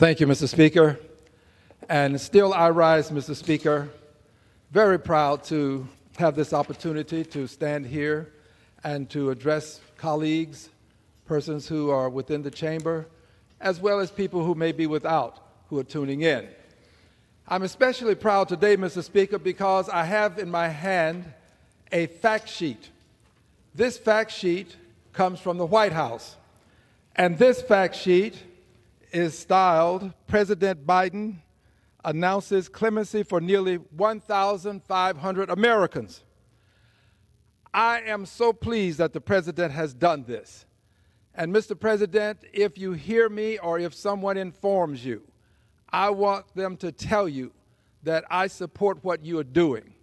Thank you, Mr. Speaker. And still I rise, Mr. Speaker. Very proud to have this opportunity to stand here and to address colleagues, persons who are within the chamber, as well as people who may be without, who are tuning in. I'm especially proud today, Mr. Speaker, because I have in my hand a fact sheet. This fact sheet comes from the White House, and this fact sheet is styled, President Biden announces clemency for nearly 1,500 Americans. I am so pleased that the President has done this. And Mr. President, if you hear me or if someone informs you, I want them to tell you that I support what you are doing.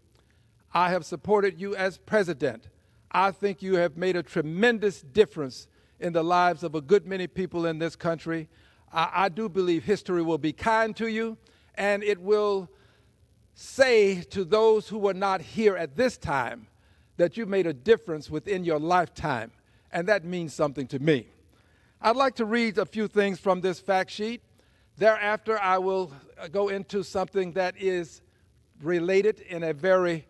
I have supported you as President. I think you have made a tremendous difference in the lives of a good many people in this country. I do believe history will be kind to you, and it will say to those who were not here at this time that you made a difference within your lifetime, and that means something to me. I'd like to read a few things from this fact sheet. Thereafter, I will go into something that is related in a very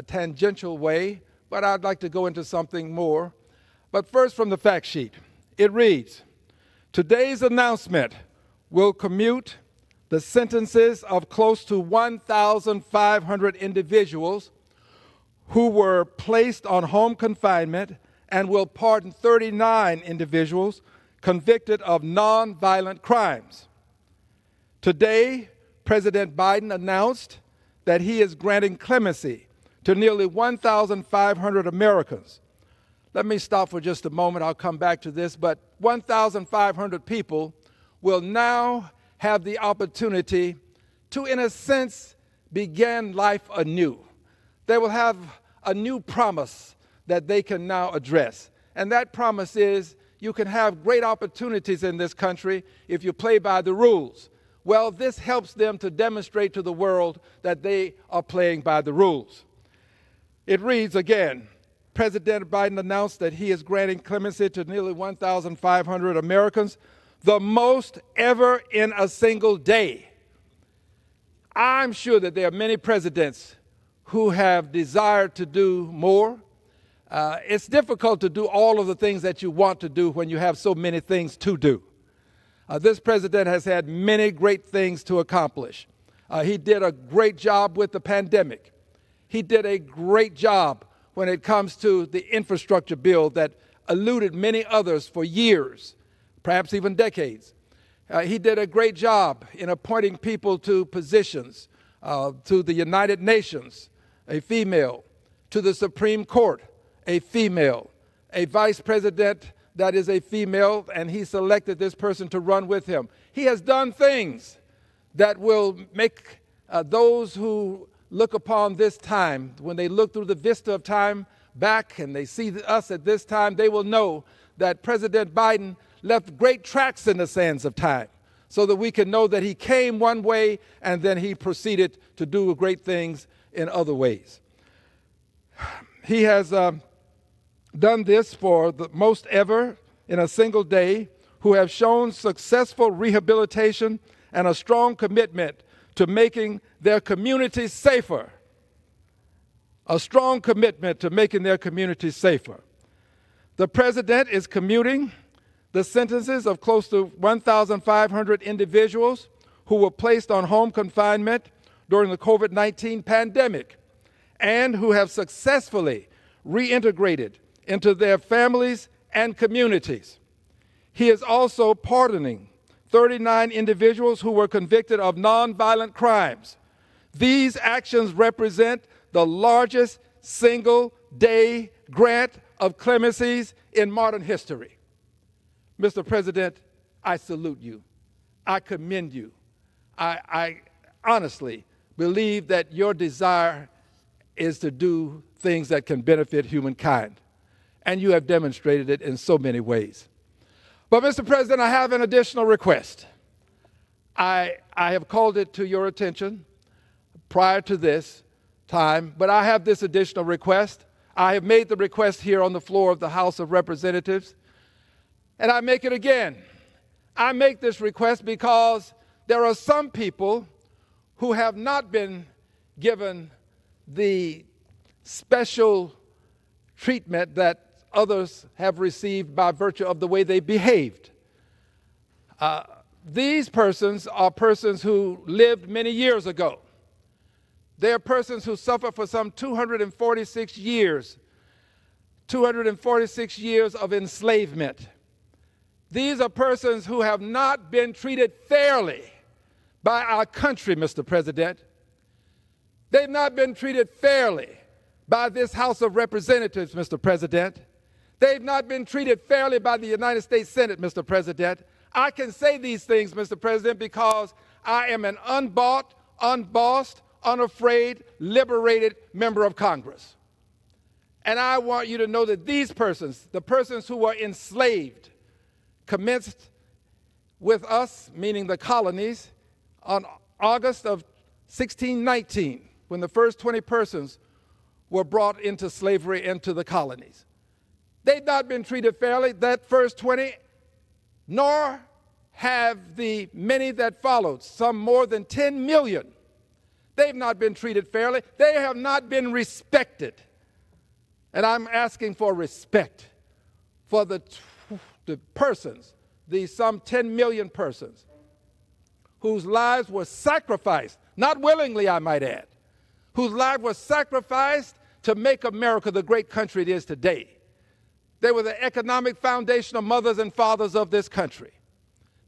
tangential way, but I'd like to go into something more. But first, from the fact sheet, it reads, today's announcement will commute the sentences of close to 1,500 individuals who were placed on home confinement and will pardon 39 individuals convicted of nonviolent crimes. Today, President Biden announced that he is granting clemency to nearly 1,500 Americans. Let me stop for just a moment. I'll come back to this, but 1,500 people will now have the opportunity to, in a sense, begin life anew. They will have a new promise that they can now address. And that promise is you can have great opportunities in this country if you play by the rules. Well, this helps them to demonstrate to the world that they are playing by the rules. It reads again, President Biden announced that he is granting clemency to nearly 1,500 Americans, the most ever in a single day. I'm sure that there are many presidents who have desired to do more. It's difficult to do all of the things that you want to do when you have so many things to do. This president has had many great things to accomplish. He did a great job with the pandemic. He did a great job when it comes to the infrastructure bill that eluded many others for years, perhaps even decades. He did a great job in appointing people to positions, to the United Nations, a female, to the Supreme Court, a female, a vice president that is a female, and he selected this person to run with him. He has done things that will make those who look upon this time, when they look through the vista of time back and they see us at this time, they will know that President Biden left great tracks in the sands of time so that we can know that he came one way and then he proceeded to do great things in other ways. He has done this for the most ever in a single day, who have shown successful rehabilitation and a strong commitment to making their communities safer. A strong commitment to making their communities safer. The president is commuting the sentences of close to 1,500 individuals who were placed on home confinement during the COVID-19 pandemic and who have successfully reintegrated into their families and communities. He is also pardoning 39 individuals who were convicted of nonviolent crimes. These actions represent the largest single-day grant of clemencies in modern history. Mr. President, I salute you. I commend you. I honestly believe that your desire is to do things that can benefit humankind, and you have demonstrated it in so many ways. But, Mr. President, I have an additional request. I have called it to your attention prior to this time, but I have this additional request. I have made the request here on the floor of the House of Representatives, and I make it again. I make this request because there are some people who have not been given the special treatment that others have received by virtue of the way they behaved. These persons are persons who lived many years ago. They are persons who suffered for some 246 years of enslavement. These are persons who have not been treated fairly by our country, Mr. President. They've not been treated fairly by this House of Representatives, Mr. President. They've not been treated fairly by the United States Senate, Mr. President. I can say these things, Mr. President, because I am an unbought, unbossed, unafraid, liberated member of Congress. And I want you to know that these persons, the persons who were enslaved, commenced with us, meaning the colonies, on August of 1619, when the first 20 persons were brought into slavery into the colonies. They've not been treated fairly, that first 20, nor have the many that followed, some more than 10 million. They've not been treated fairly. They have not been respected. And I'm asking for respect for the persons, these some 10 million persons, whose lives were sacrificed, not willingly, I might add, whose lives were sacrificed to make America the great country it is today. They were the economic foundational mothers and fathers of this country.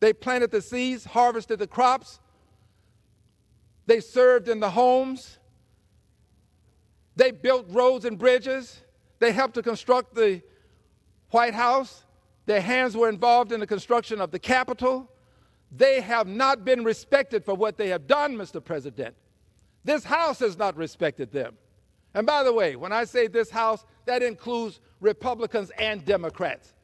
They planted the seeds, harvested the crops. They served in the homes. They built roads and bridges. They helped to construct the White House. Their hands were involved in the construction of the Capitol. They have not been respected for what they have done, Mr. President. This House has not respected them. And by the way, when I say this House, that includes Republicans and Democrats.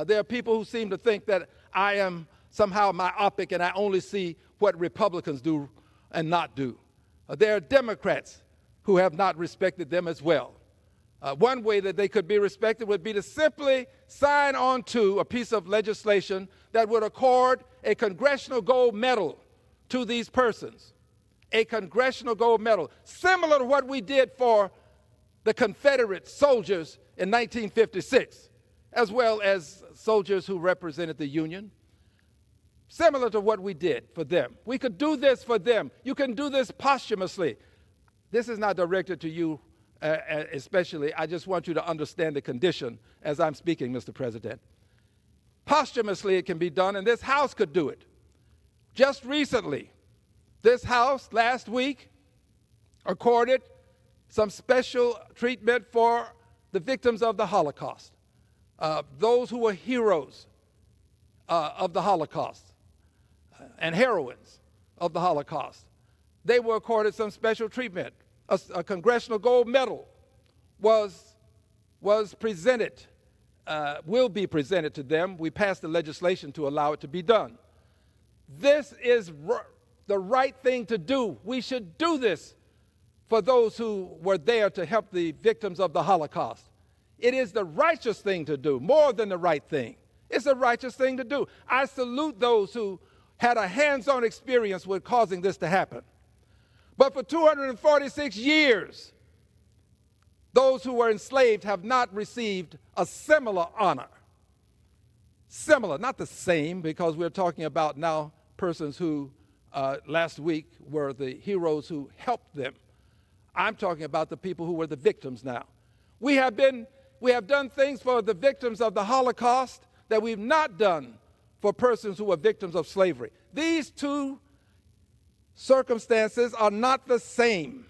There are people who seem to think that I am somehow myopic and I only see what Republicans do and not do. There are Democrats who have not respected them as well. One way that they could be respected would be to simply sign on to a piece of legislation that would accord a congressional gold medal to these persons. A congressional gold medal, similar to what we did for the Confederate soldiers in 1956, as well as soldiers who represented the Union. Similar to what we did for them. We could do this for them. You can do this posthumously. This is not directed to you especially. I just want you to understand the condition as I'm speaking, Mr. President. Posthumously it can be done, and this House could do it. Just recently, this House last week accorded some special treatment for the victims of the Holocaust, those who were heroes of the Holocaust and heroines of the Holocaust. They were accorded some special treatment. A congressional gold medal was presented, will be presented to them. We passed the legislation to allow it to be done. This is the right thing to do. We should do this for those who were there to help the victims of the Holocaust. It is the righteous thing to do, more than the right thing. It's a righteous thing to do. I salute those who had a hands-on experience with causing this to happen. But for 246 years, those who were enslaved have not received a similar honor. Similar, not the same, because we're talking about now persons who last week were the heroes who helped them. I'm talking about the people who were the victims now. We have done things for the victims of the Holocaust that we've not done for persons who were victims of slavery. These two circumstances are not the same.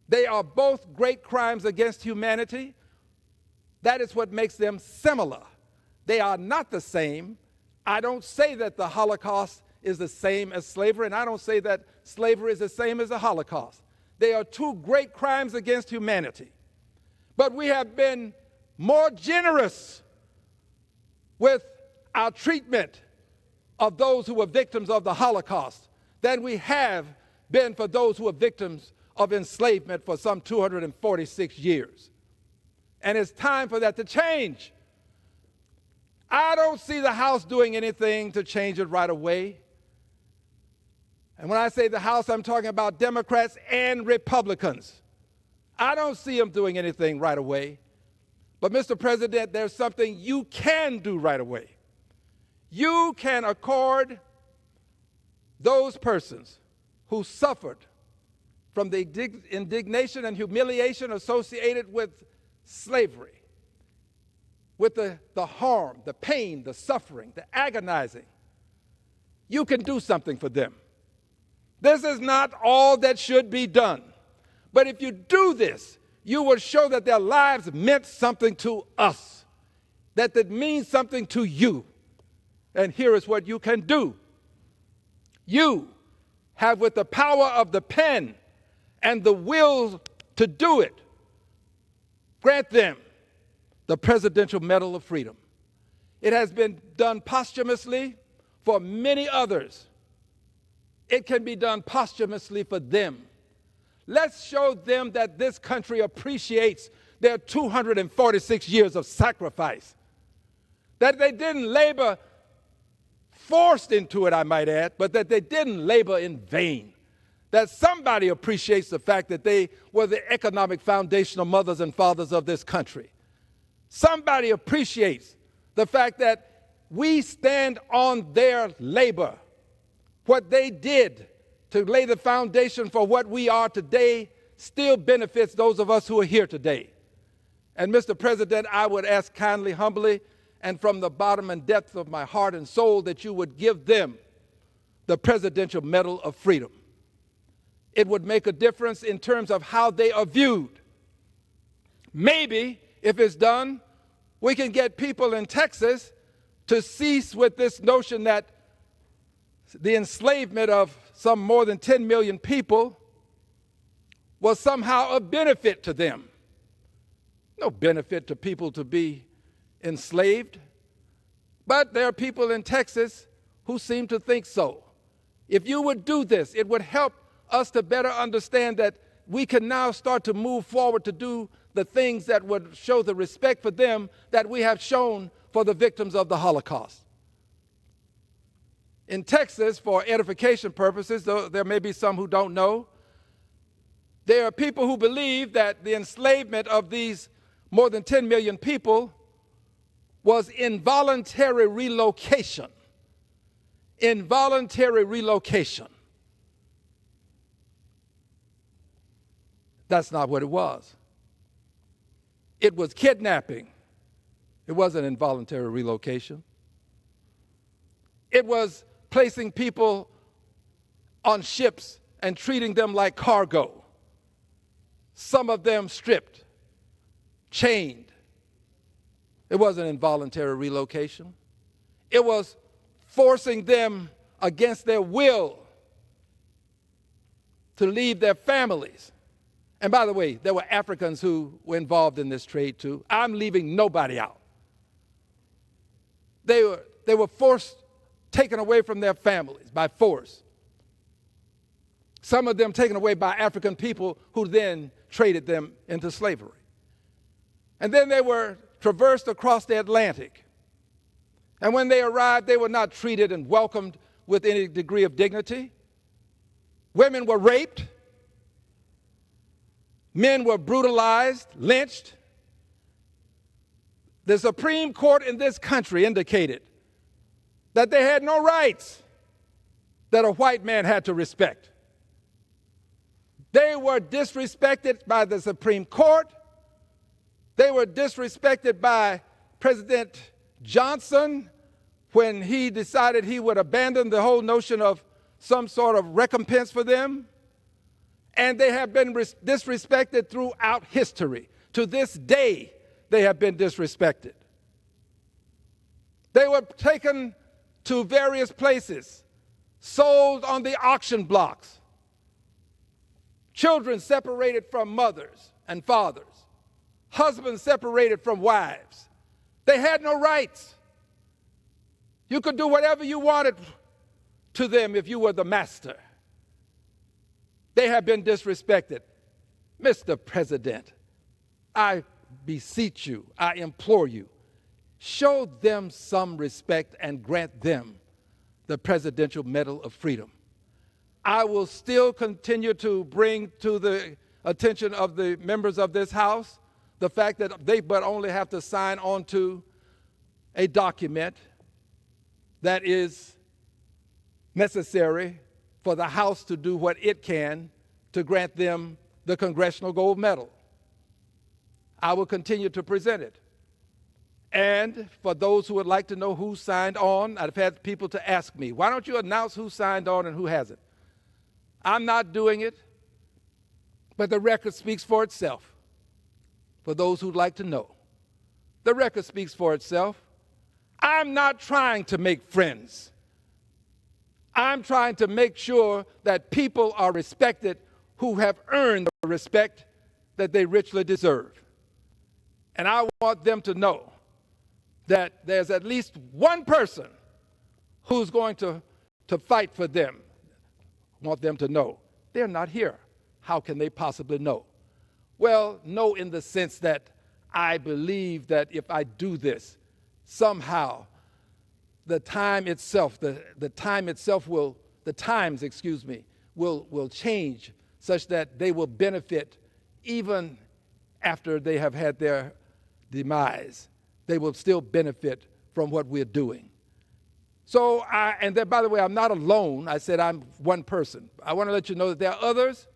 They are both great crimes against humanity. That is what makes them similar. They are not the same. I don't say that the Holocaust is the same as slavery, and I don't say that slavery is the same as the Holocaust. They are two great crimes against humanity. But we have been more generous with our treatment of those who were victims of the Holocaust than we have been for those who were victims of enslavement for some 246 years. And it's time for that to change. I don't see the House doing anything to change it right away. And when I say the House, I'm talking about Democrats and Republicans. I don't see them doing anything right away. But, Mr. President, there's something you can do right away. You can accord those persons who suffered from the indignation and humiliation associated with slavery, with the harm, the pain, the suffering, the agonizing. You can do something for them. This is not all that should be done. But if you do this, you will show that their lives meant something to us, that it means something to you. And here is what you can do. You have, with the power of the pen and the will to do it, grant them the Presidential Medal of Freedom. It has been done posthumously for many others. It can be done posthumously for them. Let's show them that this country appreciates their 246 years of sacrifice, that they didn't labor forced into it, I might add, but that they didn't labor in vain, that somebody appreciates the fact that they were the economic foundational mothers and fathers of this country. Somebody appreciates the fact that we stand on their labor, what they did to lay the foundation for what we are today still benefits those of us who are here today. And Mr. President, I would ask kindly, humbly, and from the bottom and depth of my heart and soul that you would give them the Presidential Medal of Freedom. It would make a difference in terms of how they are viewed. Maybe, if it's done, we can get people in Texas to cease with this notion that the enslavement of some more than 10 million people was somehow a benefit to them. No benefit to people to be enslaved, but there are people in Texas who seem to think so. If you would do this, it would help us to better understand that we can now start to move forward to do the things that would show the respect for them that we have shown for the victims of the Holocaust. In Texas, for edification purposes, though there may be some who don't know, there are people who believe that the enslavement of these more than 10 million people was involuntary relocation. Involuntary relocation. That's not what it was. It was kidnapping. It wasn't involuntary relocation. It was placing people on ships and treating them like cargo. Some of them stripped, chained. It wasn't involuntary relocation. It was forcing them against their will to leave their families. And by the way, there were Africans who were involved in this trade too. I'm leaving nobody out. They were forced, taken away from their families by force. Some of them taken away by African people who then traded them into slavery. And then they were traversed across the Atlantic. And when they arrived, they were not treated and welcomed with any degree of dignity. Women were raped. Men were brutalized, lynched. The Supreme Court in this country indicated that they had no rights that a white man had to respect. They were disrespected by the Supreme Court. They were disrespected by President Johnson when he decided he would abandon the whole notion of some sort of recompense for them. And they have been disrespected throughout history. To this day, they have been disrespected. They were taken to various places, sold on the auction blocks. Children separated from mothers and fathers. Husbands separated from wives. They had no rights. You could do whatever you wanted to them if you were the master. They have been disrespected. Mr. President, I beseech you, I implore you, show them some respect and grant them the Presidential Medal of Freedom. I will still continue to bring to the attention of the members of this House the fact that they but only have to sign on to a document that is necessary for the House to do what it can to grant them the Congressional Gold Medal. I will continue to present it. And for those who would like to know who signed on, I've had people to ask me, why don't you announce who signed on and who hasn't? I'm not doing it, but the record speaks for itself. For those who'd like to know, the record speaks for itself. I'm not trying to make friends. I'm trying to make sure that people are respected who have earned the respect that they richly deserve. And I want them to know that there's at least one person who's going to fight for them. I want them to know they're not here. How can they possibly know? Well, know in the sense that I believe that if I do this, somehow the times will change such that they will benefit even after they have had their demise. They will still benefit from what we're doing. So, and then, by the way, I'm not alone. I said I'm one person. I want to let you know that there are others.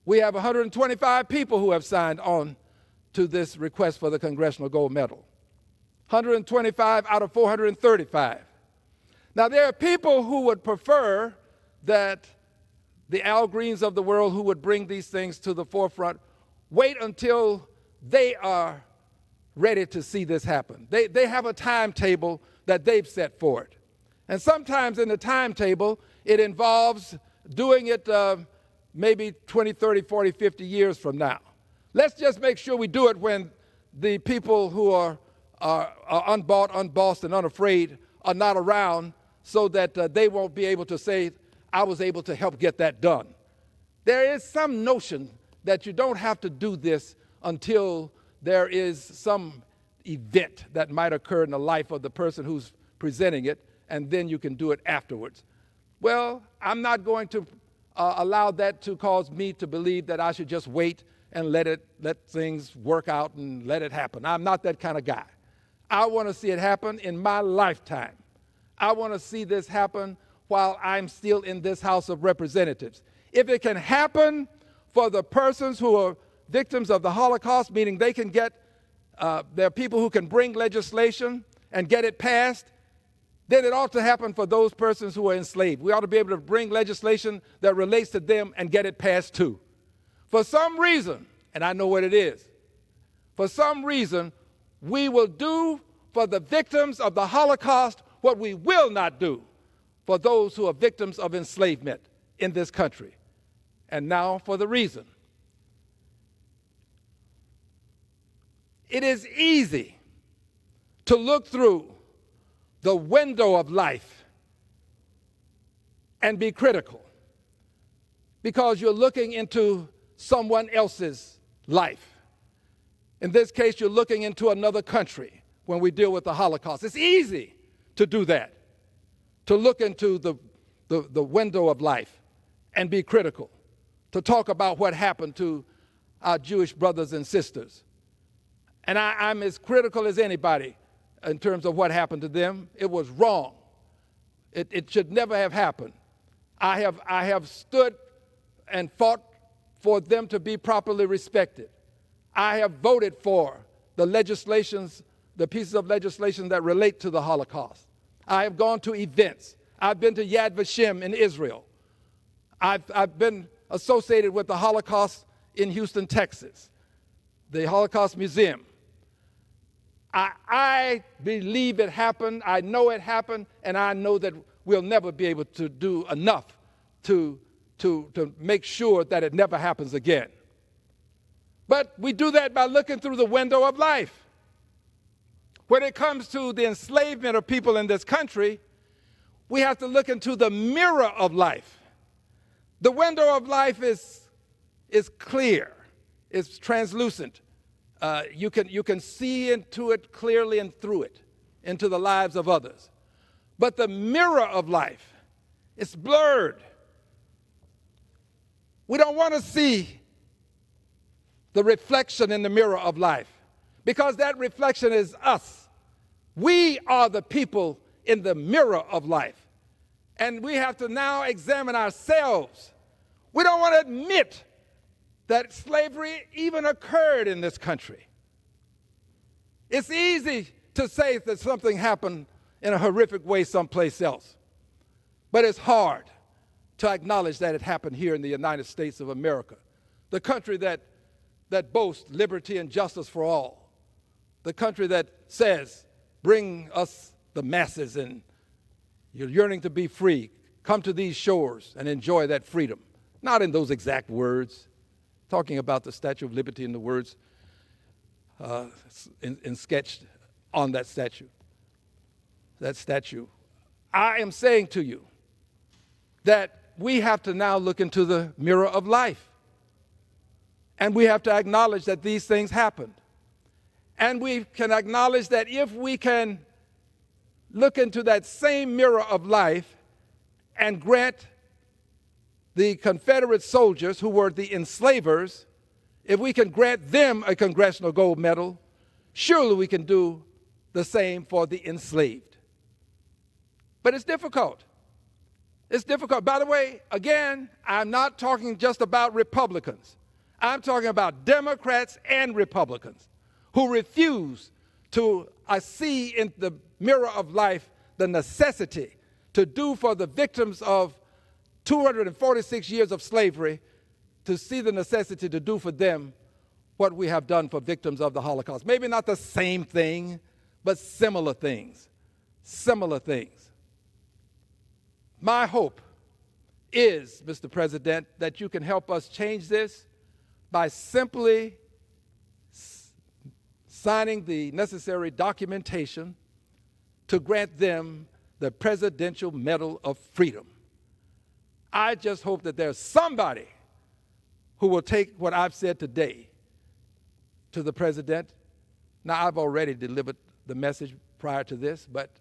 We have 125 people who have signed on to this request for the Congressional Gold Medal. 125 out of 435. Now, there are people who would prefer that the Al Greens of the world who would bring these things to the forefront wait until they are ready to see this happen. They have a timetable that they've set for it. And sometimes in the timetable, it involves doing it maybe 20, 30, 40, 50 years from now. Let's just make sure we do it when the people who are unbought, unbossed, and unafraid are not around so that they won't be able to say, I was able to help get that done. There is some notion that you don't have to do this until there is some event that might occur in the life of the person who's presenting it, and then you can do it afterwards. Well, I'm not going to allow that to cause me to believe that I should just wait and let things work out and let it happen. I'm not that kind of guy. I want to see it happen in my lifetime. I want to see this happen while I'm still in this House of Representatives. If it can happen for the persons who are victims of the Holocaust, meaning they can get, there are people who can bring legislation and get it passed, then it ought to happen for those persons who are enslaved. We ought to be able to bring legislation that relates to them and get it passed too. For some reason, and I know what it is, for some reason, we will do for the victims of the Holocaust what we will not do for those who are victims of enslavement in this country. And now for the reason. It is easy to look through the window of life and be critical because you're looking into someone else's life. In this case, you're looking into another country when we deal with the Holocaust. It's easy to do that, to look into the window of life and be critical, to talk about what happened to our Jewish brothers and sisters. And I'm as critical as anybody in terms of what happened to them. It was wrong. It should never have happened. I have stood and fought for them to be properly respected. I have voted for the pieces of legislation that relate to the Holocaust. I have gone to events. I've been to Yad Vashem in Israel. I've been associated with the Holocaust in Houston, Texas, the Holocaust Museum. I believe it happened, I know it happened, and I know that we'll never be able to do enough to make sure that it never happens again. But we do that by looking through the window of life. When it comes to the enslavement of people in this country, we have to look into the mirror of life. The window of life is clear, it's translucent. You can see into it clearly and through it, into the lives of others. But the mirror of life is blurred. We don't want to see the reflection in the mirror of life, because that reflection is us. We are the people in the mirror of life. And we have to now examine ourselves. We don't want to admit that slavery even occurred in this country. It's easy to say that something happened in a horrific way someplace else, but it's hard to acknowledge that it happened here in the United States of America, the country that boasts liberty and justice for all, the country that says, bring us the masses and you're yearning to be free, come to these shores and enjoy that freedom. Not in those exact words, talking about the Statue of Liberty and the words sketched on that statue. I am saying to you that we have to now look into the mirror of life. And we have to acknowledge that these things happened. And we can acknowledge that if we can look into that same mirror of life and grant the Confederate soldiers who were the enslavers, if we can grant them a Congressional Gold Medal, surely we can do the same for the enslaved. But it's difficult. It's difficult. By the way, again, I'm not talking just about Republicans. I'm talking about Democrats and Republicans who refuse to see in the mirror of life the necessity to do for the victims of 246 years of slavery, to see the necessity to do for them what we have done for victims of the Holocaust. Maybe not the same thing, but similar things. Similar things. My hope is, Mr. President, that you can help us change this by simply signing the necessary documentation to grant them the Presidential Medal of Freedom. I just hope that there's somebody who will take what I've said today to the President. Now, I've already delivered the message prior to this, but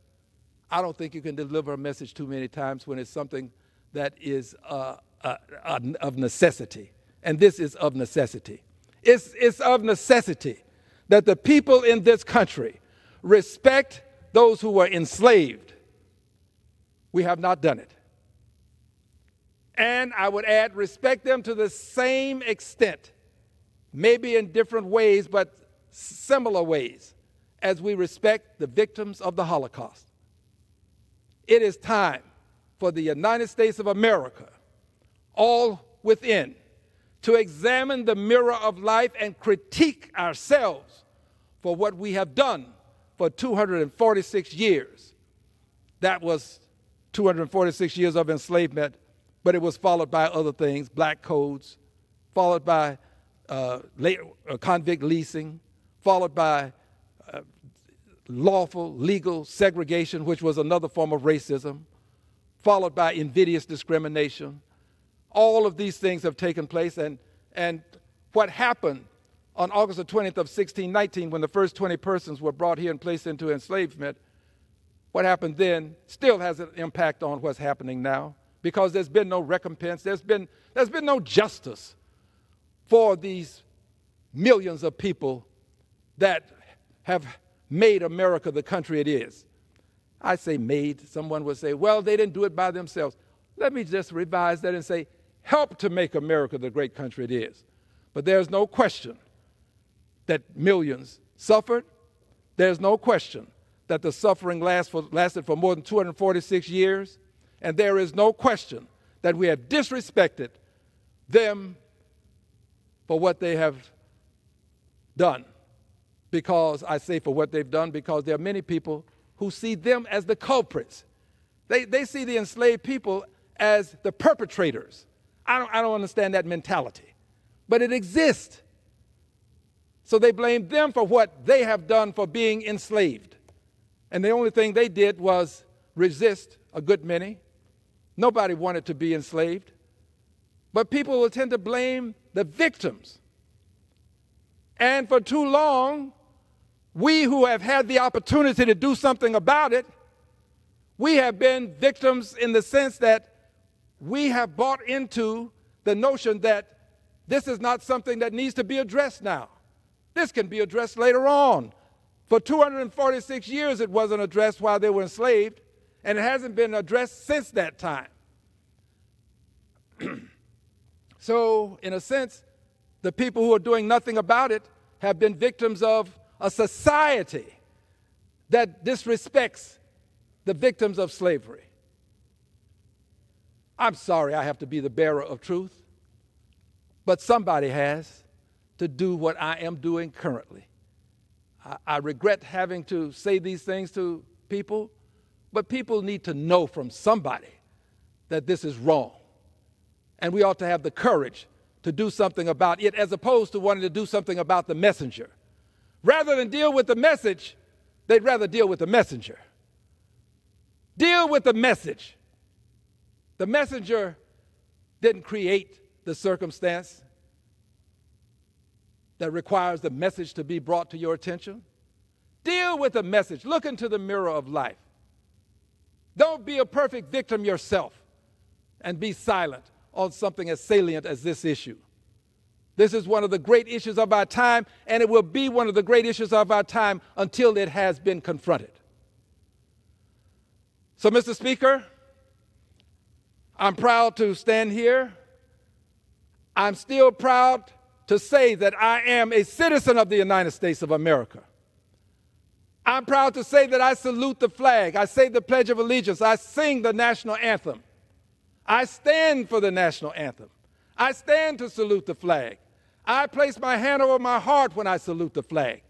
I don't think you can deliver a message too many times when it's something that is of necessity. And this is of necessity. It's of necessity that the people in this country respect those who were enslaved. We have not done it. And I would add, respect them to the same extent, maybe in different ways, but similar ways, as we respect the victims of the Holocaust. It is time for the United States of America, all within, to examine the mirror of life and critique ourselves for what we have done for 246 years. That was 246 years of enslavement, but it was followed by other things, black codes, followed by convict leasing, followed by lawful, legal segregation, which was another form of racism, followed by invidious discrimination. All of these things have taken place, and what happened on August the 20th of 1619, when the first 20 persons were brought here and placed into enslavement, what happened then still has an impact on what's happening now, because there's been no recompense, there's been no justice for these millions of people that have made America the country it is. I say made. Someone would say, well, they didn't do it by themselves. Let me just revise that and say, help to make America the great country it is. But there's no question that millions suffered. There's no question that the suffering lasted for more than 246 years. And there is no question that we have disrespected them for what they have done. Because I say for what they've done, because there are many people who see them as the culprits. They see the enslaved people as the perpetrators. I don't understand that mentality, but it exists. So they blame them for what they have done for being enslaved. And the only thing they did was resist, a good many. Nobody wanted to be enslaved. But people will tend to blame the victims. And for too long, we who have had the opportunity to do something about it, we have been victims in the sense that we have bought into the notion that this is not something that needs to be addressed now. This can be addressed later on. For 246 years it wasn't addressed while they were enslaved, and it hasn't been addressed since that time. So, in a sense, the people who are doing nothing about it have been victims of a society that disrespects the victims of slavery. I'm sorry I have to be the bearer of truth, but somebody has to do what I am doing currently. I regret having to say these things to people, but people need to know from somebody that this is wrong. And we ought to have the courage to do something about it as opposed to wanting to do something about the messenger. Rather than deal with the message, they'd rather deal with the messenger. Deal with the message. The messenger didn't create the circumstance that requires the message to be brought to your attention. Deal with the message. Look into the mirror of life. Don't be a perfect victim yourself and be silent on something as salient as this issue. This is one of the great issues of our time, and it will be one of the great issues of our time until it has been confronted. So, Mr. Speaker, I'm proud to stand here. I'm still proud to say that I am a citizen of the United States of America. I'm proud to say that I salute the flag. I say the Pledge of Allegiance. I sing the national anthem. I stand for the national anthem. I stand to salute the flag. I place my hand over my heart when I salute the flag.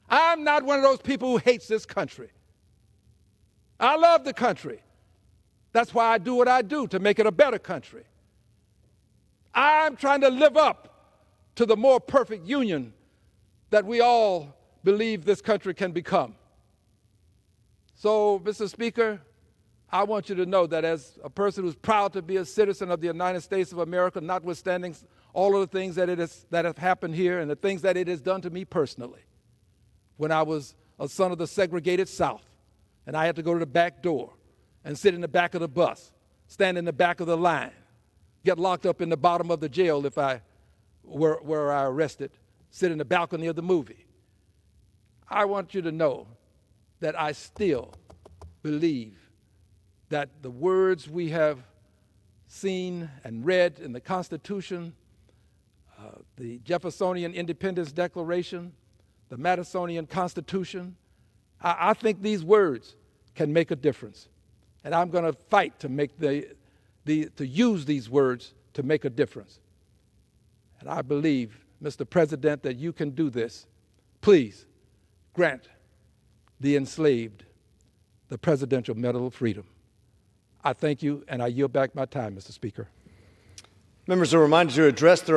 I'm not one of those people who hates this country. I love the country. That's why I do what I do, to make it a better country. I'm trying to live up to the more perfect union that we all believe this country can become. So, Mr. Speaker, I want you to know that as a person who's proud to be a citizen of the United States of America, notwithstanding all of the things that have happened here and the things that it has done to me personally, when I was a son of the segregated South and I had to go to the back door and sit in the back of the bus, stand in the back of the line, get locked up in the bottom of the jail if I were arrested, sit in the balcony of the movie. I want you to know that I still believe that the words we have seen and read in the Constitution, the Jeffersonian Independence Declaration, the Madisonian Constitution, I think these words can make a difference. And I'm going to fight to make to use these words to make a difference. And I believe, Mr. President, that you can do this. Please grant the enslaved the Presidential Medal of Freedom. I thank you, and I yield back my time, Mr. Speaker. Members are reminded to address their